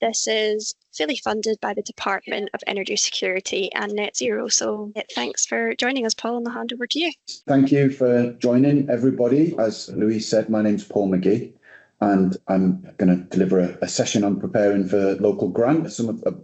This is fully funded by the Department of Energy Security and Net Zero. So thanks for joining us, Paul, and I'll hand over to you. Thank you for joining, everybody. As Louise said, my name's Paul McGee, and I'm going to deliver a session on preparing for local grant,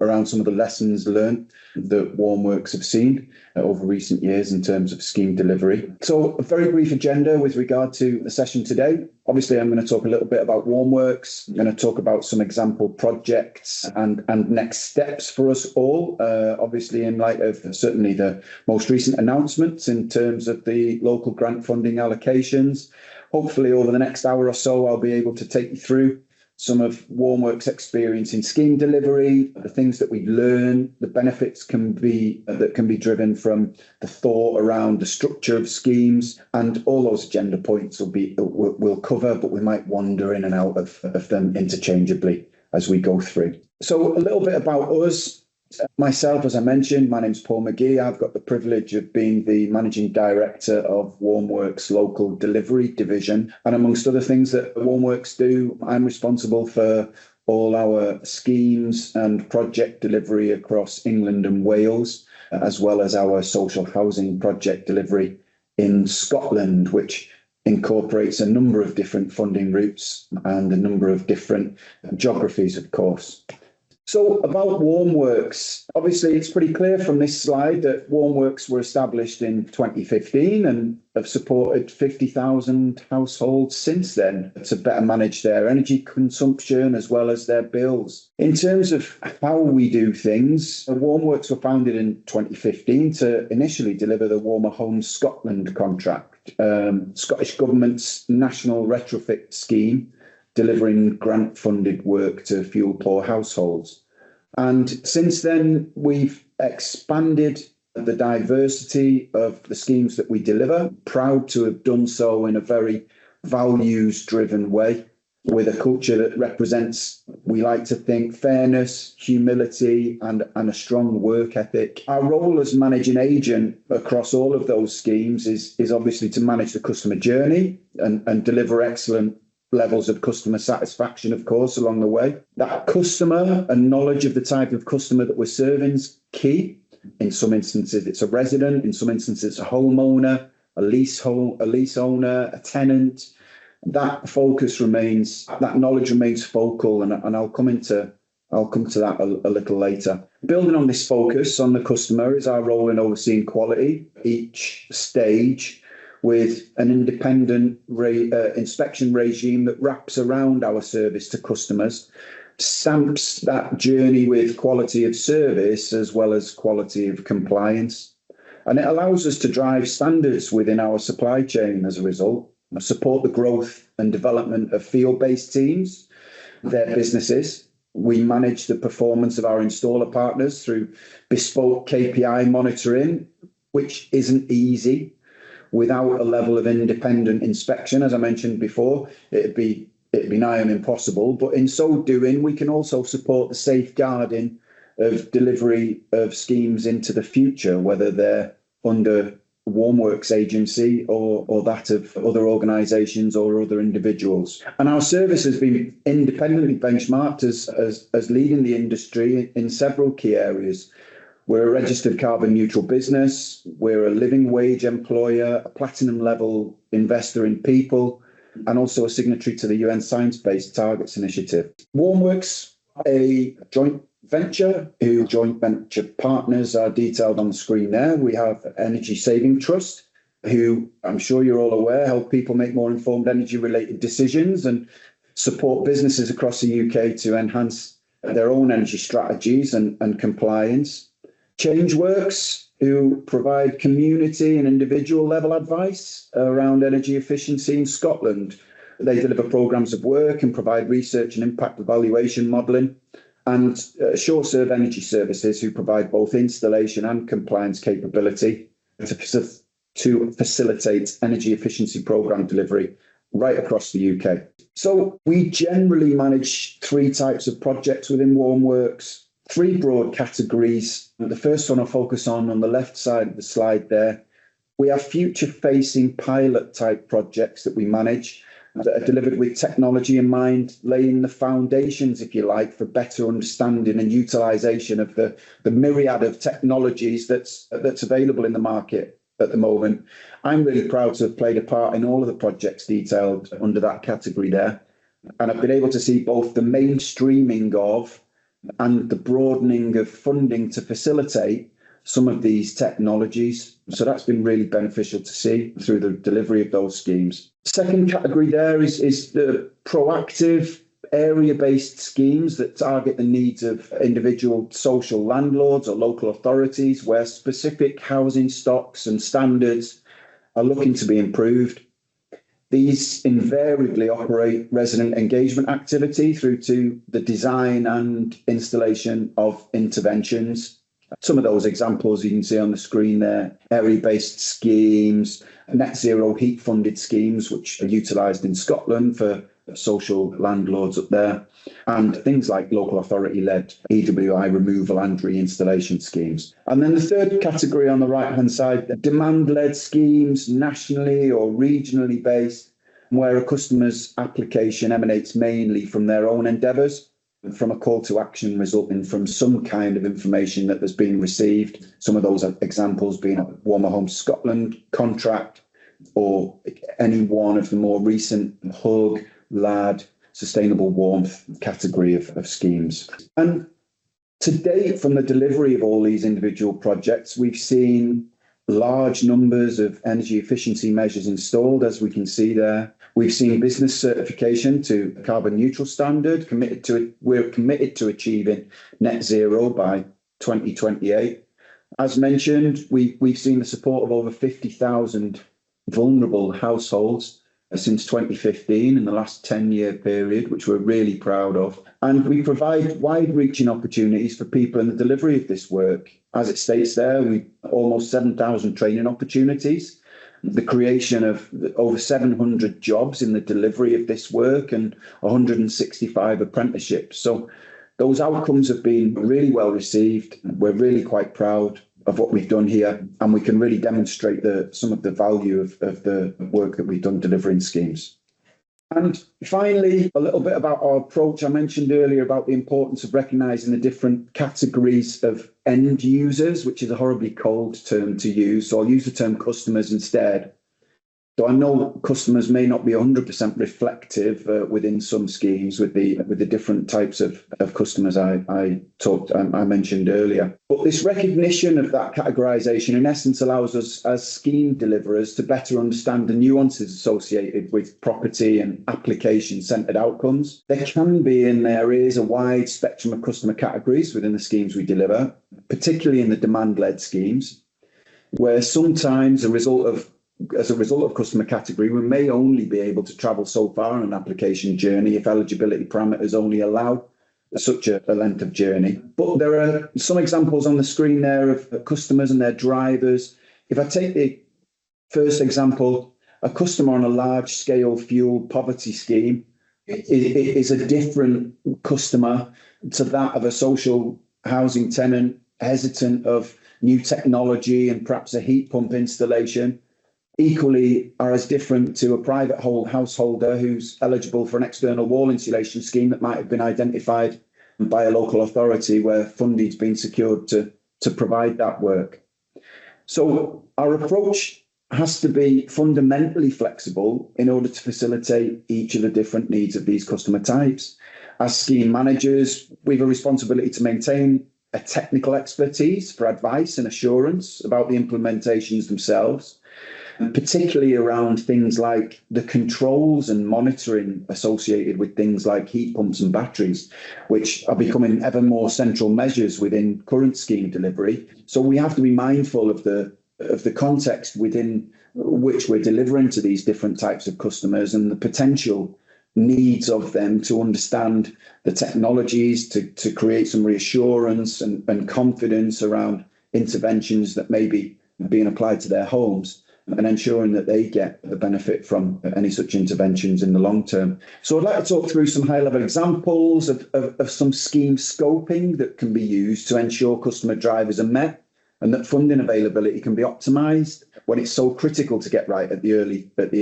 around some of the lessons learned that Warmworks have seen over recent years in terms of scheme delivery. So a very brief agenda with regard to the session today. Obviously, I'm going to talk a little bit about Warmworks. I'm going to talk about some example projects and next steps for us all, obviously in light of certainly the most recent announcements in terms of the local grant funding allocations. Hopefully over the next hour or so, I'll be able to take you through some of Warmworks' experience in scheme delivery, the things that we learn, the benefits that can be driven from the thought around the structure of schemes, and all those agenda points we'll cover, but we might wander in and out of them interchangeably as we go through. So a little bit about us. Myself, as I mentioned, my name's Paul McGee. I've got the privilege of being the Managing Director of Warmworks Local Delivery Division. And amongst other things that Warmworks do, I'm responsible for all our schemes and project delivery across England and Wales, as well as our social housing project delivery in Scotland, which incorporates a number of different funding routes and a number of different geographies, of course. So about Warmworks, obviously it's pretty clear from this slide that Warmworks were established in 2015 and have supported 50,000 households since then to better manage their energy consumption as well as their bills. In terms of how we do things, Warmworks were founded in 2015 to initially deliver the Warmer Homes Scotland contract, Scottish Government's national retrofit scheme, delivering grant-funded work to fuel-poor households. And since then, we've expanded the diversity of the schemes that we deliver, proud to have done so in a very values-driven way, with a culture that represents, we like to think, fairness, humility, and a strong work ethic. Our role as managing agent across all of those schemes is obviously to manage the customer journey and deliver excellent levels of customer satisfaction, of course, along the way. That customer and knowledge of the type of customer that we're serving is key. In some instances, it's a resident. In some instances, it's a homeowner, a lease owner, a tenant. That knowledge remains focal, and I'll come to that a little later. Building on this focus on the customer is our role in overseeing quality each stage, with an independent inspection regime that wraps around our service to customers, stamps that journey with quality of service as well as quality of compliance. And it allows us to drive standards within our supply chain as a result, support the growth and development of field-based teams, their businesses. We manage the performance of our installer partners through bespoke KPI monitoring, which isn't easy. Without a level of independent inspection, as I mentioned before, it'd be nigh on impossible. But in so doing, we can also support the safeguarding of delivery of schemes into the future, whether they're under Warmworks agency or that of other organisations or other individuals. And our service has been independently benchmarked as leading the industry in several key areas. We're a registered carbon neutral business. We're a living wage employer, a platinum level investor in people, and also a signatory to the UN Science Based Targets Initiative. Warmworks, a joint venture, whose joint venture partners are detailed on the screen there. We have Energy Saving Trust, who I'm sure you're all aware help people make more informed energy related decisions and support businesses across the UK to enhance their own energy strategies and compliance. Changeworks, who provide community and individual level advice around energy efficiency in Scotland. They deliver programmes of work and provide research and impact evaluation modelling. And SureServe Energy Services, who provide both installation and compliance capability to facilitate energy efficiency programme delivery right across the UK. So we generally manage three types of projects within Warmworks. Three broad categories. The first one I'll focus on the left side of the slide there. We have future-facing pilot-type projects that we manage. that are delivered with technology in mind, laying the foundations, if you like, for better understanding and utilisation of the myriad of technologies that's available in the market at the moment. I'm really proud to have played a part in all of the projects detailed under that category there. And I've been able to see both the mainstreaming of and the broadening of funding to facilitate some of these technologies. So that's been really beneficial to see through the delivery of those schemes. Second category there is the proactive area-based schemes that target the needs of individual social landlords or local authorities, where specific housing stocks and standards are looking to be improved. These invariably operate resident engagement activity through to the design and installation of interventions. Some of those examples you can see on the screen there: area-based schemes, net zero heat funded schemes, which are utilised in Scotland for social landlords up there, and things like local authority-led EWI removal and reinstallation schemes. And then the third category on the right-hand side, demand-led schemes, nationally or regionally based, where a customer's application emanates mainly from their own endeavours, from a call to action resulting from some kind of information that has been received. Some of those examples being a Warmer Homes Scotland contract, or any one of the more recent HUG, LAD, sustainable warmth category of schemes. And to date, from the delivery of all these individual projects, we've seen large numbers of energy efficiency measures installed, as we can see there. We've seen business certification to carbon neutral standard. We're committed to achieving net zero by 2028. As mentioned, we've seen the support of over 50,000 vulnerable households since 2015 in the last 10-year period, which we're really proud of. And we provide wide-reaching opportunities for people in the delivery of this work. As it states there, we almost 7,000 training opportunities, the creation of over 700 jobs in the delivery of this work, and 165 apprenticeships. So those outcomes have been really well received. We're really quite proud of what we've done here, and we can really demonstrate some of the value of the work that we've done delivering schemes. And finally, a little bit about our approach. I mentioned earlier about the importance of recognising the different categories of end users, which is a horribly cold term to use. So I'll use the term customers instead. So I know customers may not be 100% reflective within some schemes with the different types of customers I mentioned earlier. But this recognition of that categorisation in essence allows us as scheme deliverers to better understand the nuances associated with property and application-centred outcomes. There can be in the areas a wide spectrum of customer categories within the schemes we deliver, particularly in the demand-led schemes, where sometimes as a result of customer category, we may only be able to travel so far on an application journey if eligibility parameters only allow such a length of journey. But there are some examples on the screen there of customers and their drivers. If I take the first example, a customer on a large-scale fuel poverty scheme is a different customer to that of a social housing tenant hesitant of new technology and perhaps a heat pump installation. Equally are as different to a private householder who's eligible for an external wall insulation scheme that might have been identified by a local authority where funding's been secured to provide that work. So our approach has to be fundamentally flexible in order to facilitate each of the different needs of these customer types. As scheme managers, we have a responsibility to maintain a technical expertise for advice and assurance about the implementations themselves, particularly around things like the controls and monitoring associated with things like heat pumps and batteries, which are becoming ever more central measures within current scheme delivery. So we have to be mindful of the context within which we're delivering to these different types of customers and the potential needs of them to understand the technologies, to create some reassurance and confidence around interventions that may be being applied to their homes, and ensuring that they get the benefit from any such interventions in the long term. So I'd like to talk through some high-level examples of some scheme scoping that can be used to ensure customer drivers are met and that funding availability can be optimised when it's so critical to get right at the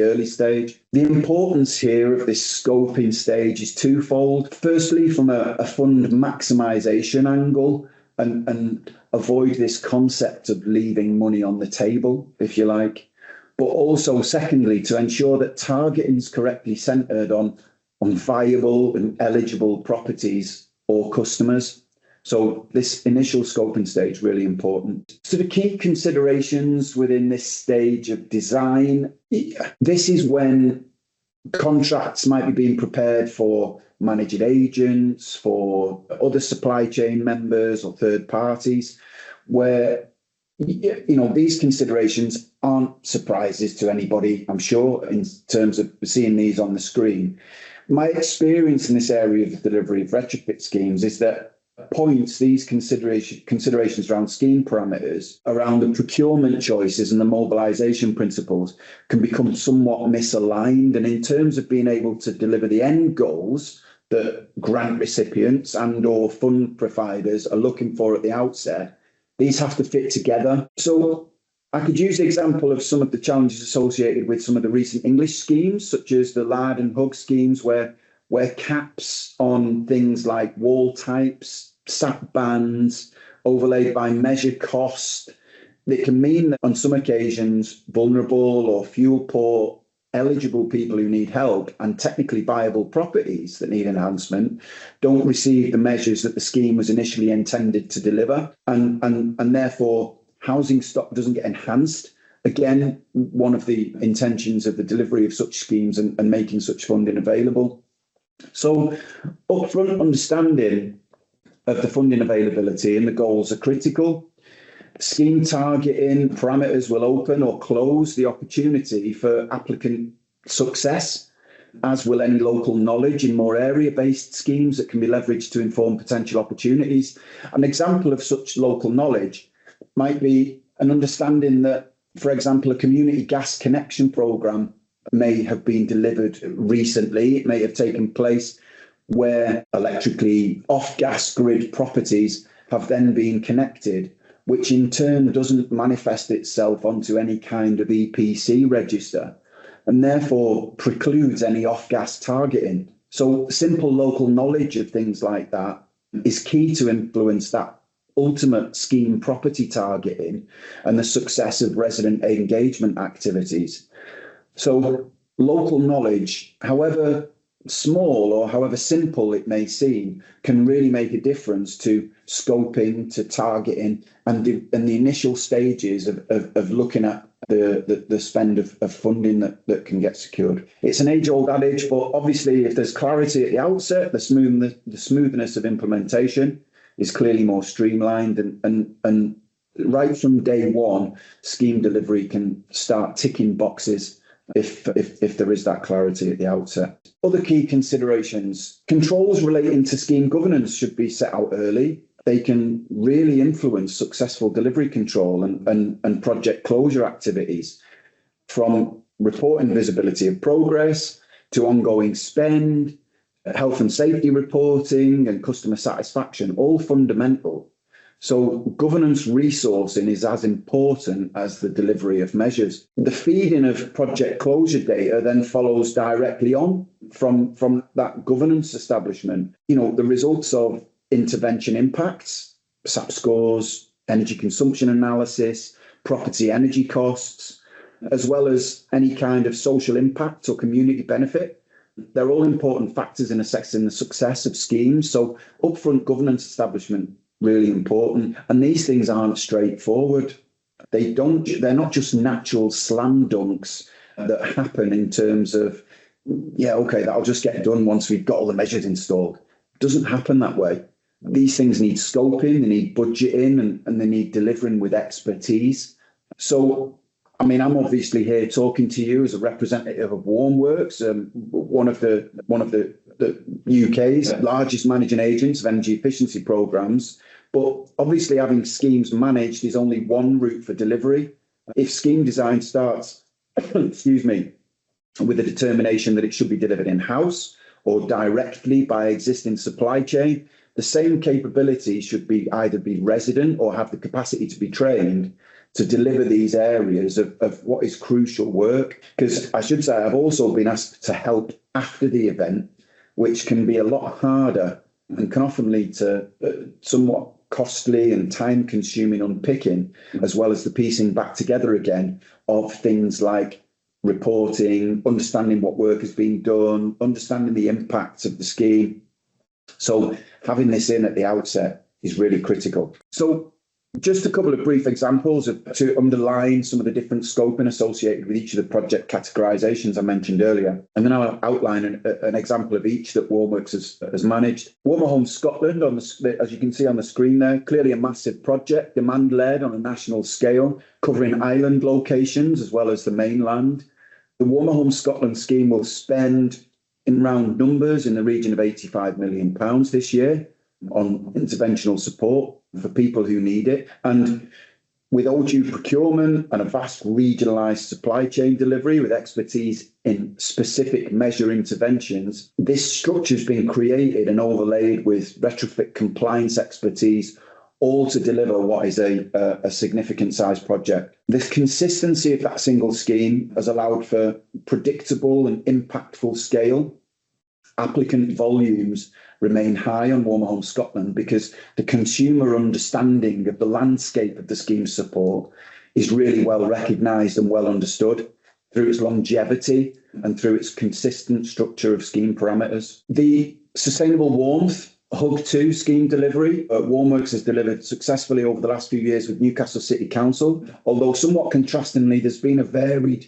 early stage. The importance here of this scoping stage is twofold. Firstly, from a fund maximisation angle, and avoid this concept of leaving money on the table, if you like. But also, secondly, to ensure that targeting is correctly centred on viable and eligible properties or customers. So this initial scoping stage, really important. So the key considerations within this stage of design, this is when contracts might be being prepared for managing agents, for other supply chain members or third parties, where these considerations aren't surprises to anybody, I'm sure, in terms of seeing these on the screen. My experience in this area of the delivery of retrofit schemes is that these considerations around scheme parameters, around the procurement choices and the mobilisation principles can become somewhat misaligned. And in terms of being able to deliver the end goals that grant recipients and or fund providers are looking for at the outset, these have to fit together. So I could use the example of some of the challenges associated with some of the recent English schemes, such as the LAD and HUG schemes, where caps on things like wall types, SAP bands, overlaid by measured cost, that can mean that on some occasions, vulnerable or fuel poor eligible people who need help and technically viable properties that need enhancement don't receive the measures that the scheme was initially intended to deliver, and therefore housing stock doesn't get enhanced. Again, one of the intentions of the delivery of such schemes and making such funding available. So upfront understanding of the funding availability and the goals are critical. Scheme targeting parameters will open or close the opportunity for applicant success, as will any local knowledge in more area-based schemes that can be leveraged to inform potential opportunities. An example of such local knowledge might be an understanding that, for example, a community gas connection programme may have been delivered recently. It may have taken place where electrically off-gas grid properties have then been connected, which in turn doesn't manifest itself onto any kind of EPC register and therefore precludes any off-gas targeting. So simple local knowledge of things like that is key to influence that ultimate scheme property targeting and the success of resident engagement activities. So local knowledge, however small or however simple it may seem, can really make a difference to scoping, to targeting, and the initial stages of looking at the spend of funding that can get secured. It's an age-old adage, but obviously if there's clarity at the outset, the smoothness of implementation is clearly more streamlined, and right from day one, scheme delivery can start ticking boxes if there is that clarity at the outset. Other key considerations: controls relating to scheme governance should be set out early. They can really influence successful delivery control and project closure activities, from reporting visibility of progress to ongoing spend, health and safety reporting and customer satisfaction, all fundamental. So governance resourcing is as important as the delivery of measures. The feeding of project closure data then follows directly on from that governance establishment. The results of intervention impacts, SAP scores, energy consumption analysis, property energy costs, as well as any kind of social impact or community benefit. They're all important factors in assessing the success of schemes. So upfront governance establishment, really important. And these things aren't straightforward. They're not just natural slam dunks that happen in terms of, that'll just get done once we've got all the measures installed. It doesn't happen that way. These things need scoping, they need budgeting, and they need delivering with expertise. So, I'm obviously here talking to you as a representative of Warmworks, one of the UK's largest managing agents of energy efficiency programs. But obviously, having schemes managed is only one route for delivery. If scheme design starts, with a determination that it should be delivered in-house or directly by existing supply chain, the same capability should be either be resident or have the capacity to be trained to deliver these areas of what is crucial work. Because I should say, I've also been asked to help after the event, which can be a lot harder and can often lead to somewhat costly and time-consuming unpicking, as well as the piecing back together again of things like reporting, understanding what work has been done, understanding the impacts of the scheme. So having this in at the outset is really critical. So just a couple of brief examples to underline some of the different scoping associated with each of the project categorisations I mentioned earlier. And then I'll outline an example of each that Warmworks has managed. Warmer Homes Scotland, as you can see on the screen there, clearly a massive project, demand-led on a national scale, covering island locations as well as the mainland. The Warmer Homes Scotland scheme will spend, in round numbers, in the region of £85 million this year on interventional support for people who need it. And with O2 procurement and a vast regionalised supply chain delivery with expertise in specific measure interventions, this structure has been created and overlaid with retrofit compliance expertise, all to deliver what is a significant size project. This consistency of that single scheme has allowed for predictable and impactful scale. Applicant volumes remain high on Warmer Homes Scotland because the consumer understanding of the landscape of the scheme support is really well recognised and well understood through its longevity and through its consistent structure of scheme parameters. The Sustainable Warmth Hub 2 scheme delivery, Warmworks has delivered successfully over the last few years with Newcastle City Council, although somewhat contrastingly, there's been a varied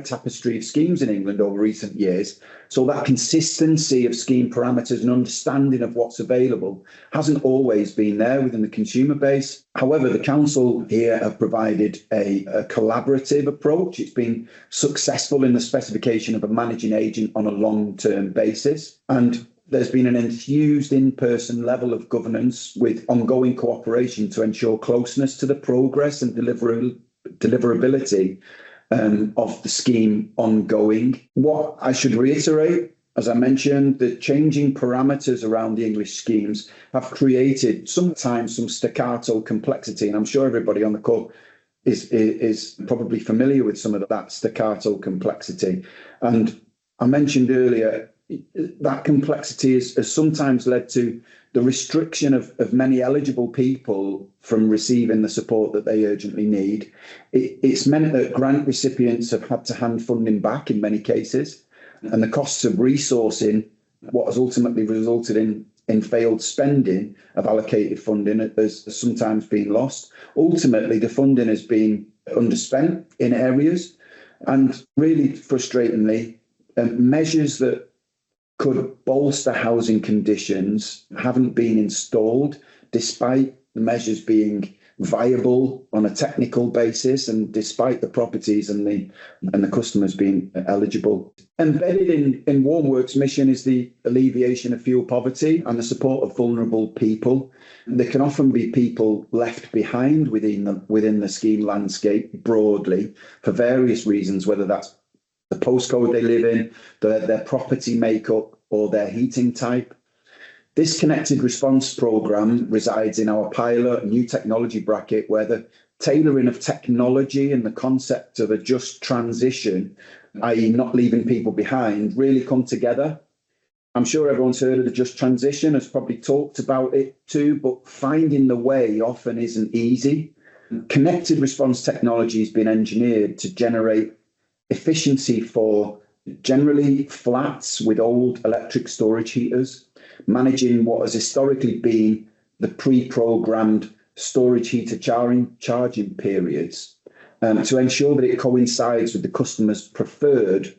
tapestry of schemes in England over recent years. So that consistency of scheme parameters and understanding of what's available hasn't always been there within the consumer base. However, the council here have provided a collaborative approach. It's been successful in the specification of a managing agent on a long-term basis. And there's been an enthused in-person level of governance with ongoing cooperation to ensure closeness to the progress and deliverability of the scheme ongoing. What I should reiterate, as I mentioned, the changing parameters around the English schemes have created sometimes some staccato complexity, and I'm sure everybody on the call is probably familiar with some of that staccato complexity. And I mentioned earlier, that complexity has sometimes led to the restriction of many eligible people from receiving the support that they urgently need. It's meant that grant recipients have had to hand funding back in many cases, and the costs of resourcing what has ultimately resulted in failed spending of allocated funding has sometimes been lost. Ultimately, the funding has been underspent in areas, and really frustratingly, measures that could bolster housing conditions haven't been installed, despite the measures being viable on a technical basis and despite the properties and the customers being eligible. Embedded in Warmworks' mission is the alleviation of fuel poverty and the support of vulnerable people. There can often be people left behind within the scheme landscape broadly for various reasons, whether that's the postcode they live in, their property makeup, or their heating type. This connected response programme resides in our pilot new technology bracket, where the tailoring of technology and the concept of a just transition, i.e. not leaving people behind, really come together. I'm sure everyone's heard of the just transition, has probably talked about it too, but finding the way often isn't easy. Connected response technology has been engineered to generate efficiency for generally flats with old electric storage heaters, managing what has historically been the pre-programmed storage heater charging periods, to ensure that it coincides with the customer's preferred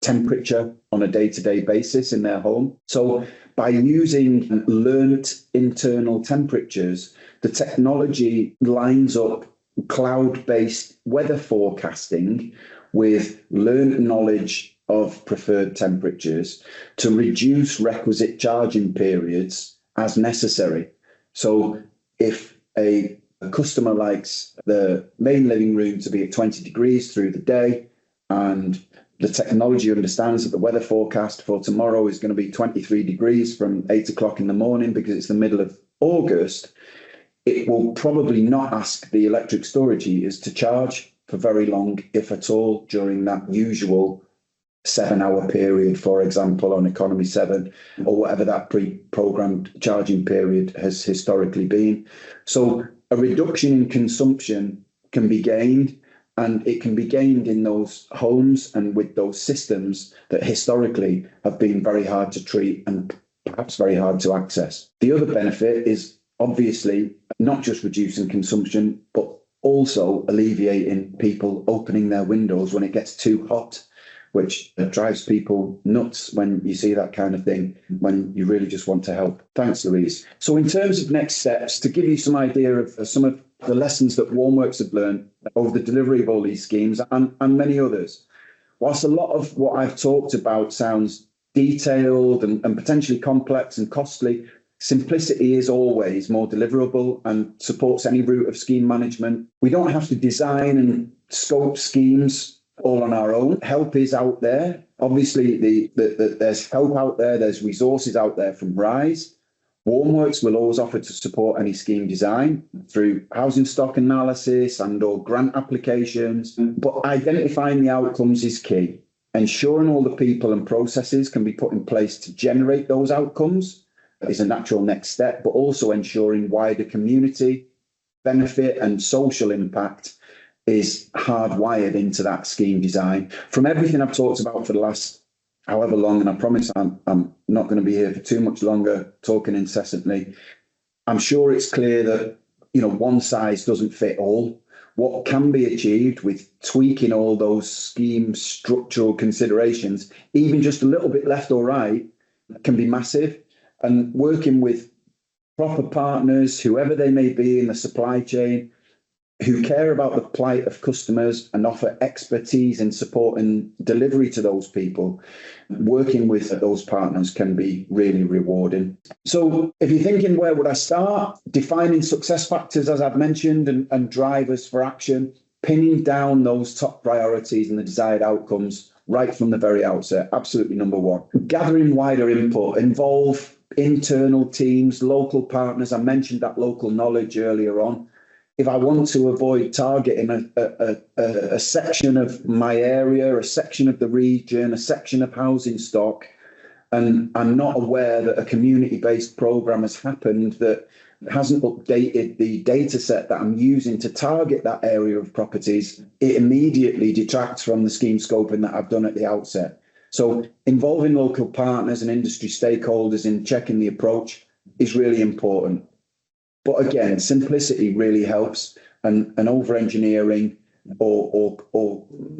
temperature on a day-to-day basis in their home. So by using learnt internal temperatures, the technology lines up cloud-based weather forecasting with learned knowledge of preferred temperatures to reduce requisite charging periods as necessary. So if a customer likes the main living room to be at 20 degrees through the day and the technology understands that the weather forecast for tomorrow is going to be 23 degrees from 8 o'clock in the morning because it's the middle of August, it will probably not ask the electric storage heaters to charge for very long, if at all, during that usual 7-hour period, for example, on economy 7, or whatever that pre-programmed charging period has historically been. So a reduction in consumption can be gained, and it can be gained in those homes and with those systems that historically have been very hard to treat and perhaps very hard to access. The other benefit is obviously not just reducing consumption, but also alleviating people opening their windows when it gets too hot, which drives people nuts when you see that kind of thing, when you really just want to help. Thanks, Louise. So in terms of next steps, to give you some idea of some of the lessons that Warmworks have learned over the delivery of all these schemes and many others, whilst a lot of what I've talked about sounds detailed and potentially complex and costly, simplicity is always more deliverable and supports any route of scheme management. We don't have to design and scope schemes all on our own. Help is out there. Obviously, there's help out there. There's resources out there from RISE. Warmworks will always offer to support any scheme design through housing stock analysis and/or grant applications. But identifying the outcomes is key. Ensuring all the people and processes can be put in place to generate those outcomes is a natural next step, but also ensuring wider community benefit and social impact is hardwired into that scheme design. From everything I've talked about for the last however long, and I promise I'm not going to be here for too much longer talking incessantly, I'm sure it's clear that, one size doesn't fit all. What can be achieved with tweaking all those scheme structural considerations, even just a little bit left or right, can be massive. And working with proper partners, whoever they may be in the supply chain, who care about the plight of customers and offer expertise in support and delivery to those people, working with those partners can be really rewarding. So if you're thinking, where would I start? Defining success factors, as I've mentioned, and drivers for action, pinning down those top priorities and the desired outcomes right from the very outset. Absolutely number one. Gathering wider input, involve internal teams, local partners. I mentioned that local knowledge earlier on. If I want to avoid targeting a section of my area, a section of the region, a section of housing stock, and I'm not aware that a community-based programme has happened that hasn't updated the data set that I'm using to target that area of properties, it immediately detracts from the scheme scoping that I've done at the outset. So involving local partners and industry stakeholders in checking the approach is really important. But again, simplicity really helps, and over-engineering or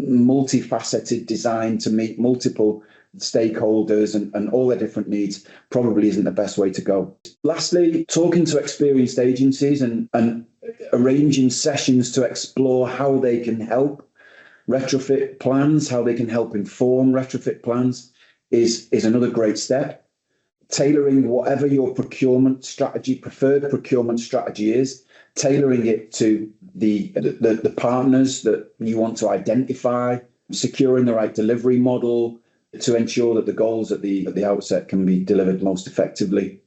multifaceted design to meet multiple stakeholders and all their different needs probably isn't the best way to go. Lastly, talking to experienced agencies and arranging sessions to explore how they can help retrofit plans, how they can help inform retrofit plans is another great step. Tailoring whatever your preferred procurement strategy is, tailoring it to the partners that you want to identify, securing the right delivery model to ensure that the goals at the outset can be delivered most effectively,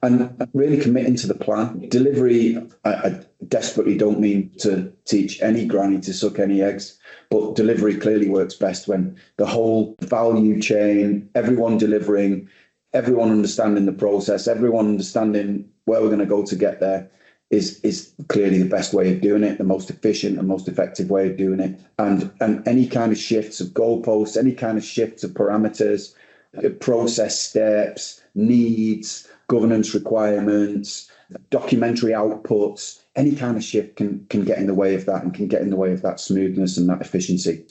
and really committing to the plan. Delivery, I desperately don't mean to teach any granny to suck any eggs, but delivery clearly works best when the whole value chain, everyone delivering, everyone understanding the process, everyone understanding where we're going to go to get there is clearly the best way of doing it, the most efficient and most effective way of doing it. And any kind of shifts of goalposts, any kind of shifts of parameters, process steps, needs, governance requirements, documentary outputs, any kind of shift can get in the way of that and can get in the way of that smoothness and that efficiency.